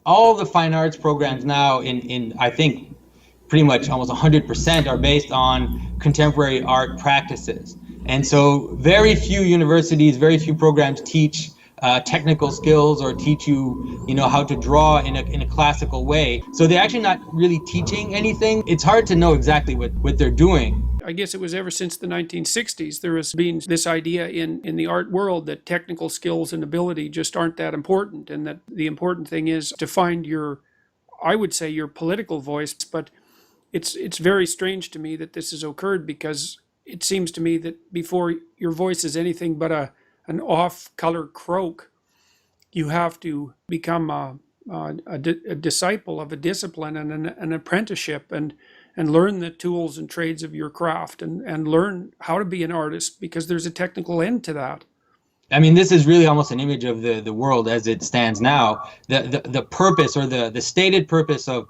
all the fine arts programs now in I think pretty much almost 100% are based on contemporary art practices. And so very few universities, very few programs teach technical skills or teach you, how to draw in a classical way. So they're actually not really teaching anything. It's hard to know exactly what they're doing. I guess it was ever since the 1960s, there has been this idea in the art world that technical skills and ability just aren't that important, and that the important thing is to find I would say, your political voice. But it's very strange to me that this has occurred, because it seems to me that before your voice is anything but an off-color croak, you have to become a disciple of a discipline and an apprenticeship, and learn the tools and trades of your craft, and learn how to be an artist, because there's a technical end to that. I mean, this is really almost an image of the world as it stands now. The purpose, or the stated purpose of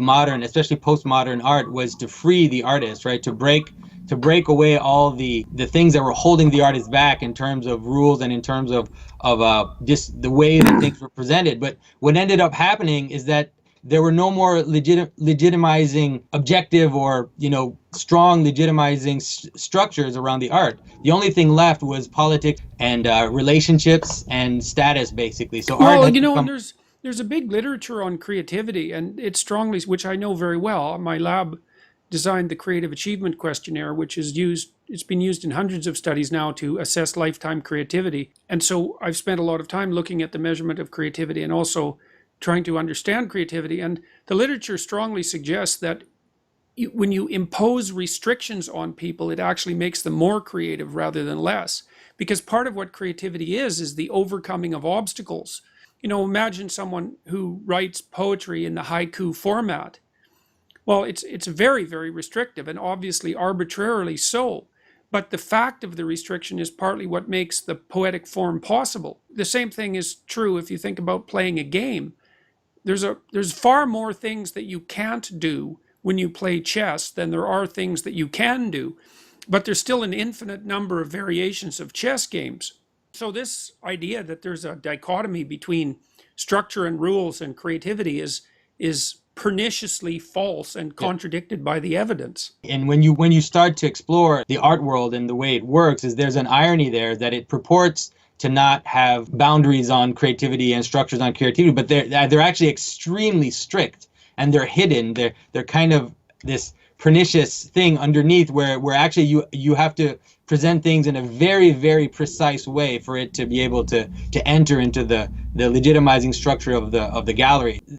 modern, especially postmodern art, was to free the artist, right? To break away all the things that were holding the artist back in terms of rules and in terms of just the way that things were presented. But what ended up happening is that there were no more legitimizing objective or strong legitimizing structures around the art. The only thing left was politics and relationships and status, basically. So art and there's a big literature on creativity, and it's strongly, which I know very well. My lab designed the Creative Achievement Questionnaire, which it's been used in hundreds of studies now to assess lifetime creativity. And so I've spent a lot of time looking at the measurement of creativity and also trying to understand creativity. And the literature strongly suggests that when you impose restrictions on people, it actually makes them more creative rather than less. Because part of what creativity is the overcoming of obstacles. Imagine someone who writes poetry in the haiku format. Well, it's very, very restrictive, and obviously arbitrarily so. But the fact of the restriction is partly what makes the poetic form possible. The same thing is true if you think about playing a game. There's far more things that you can't do when you play chess than there are things that you can do. But there's still an infinite number of variations of chess games. So this idea that there's a dichotomy between structure and rules and creativity is perniciously false and contradicted by the evidence. And when you start to explore the art world and the way it works, is there's an irony there that it purports to not have boundaries on creativity and structures on creativity, but they're actually extremely strict, and they're hidden. They're kind of this pernicious thing underneath where actually you have to present things in a very, very precise way for it to be able to enter into the legitimizing structure of the gallery.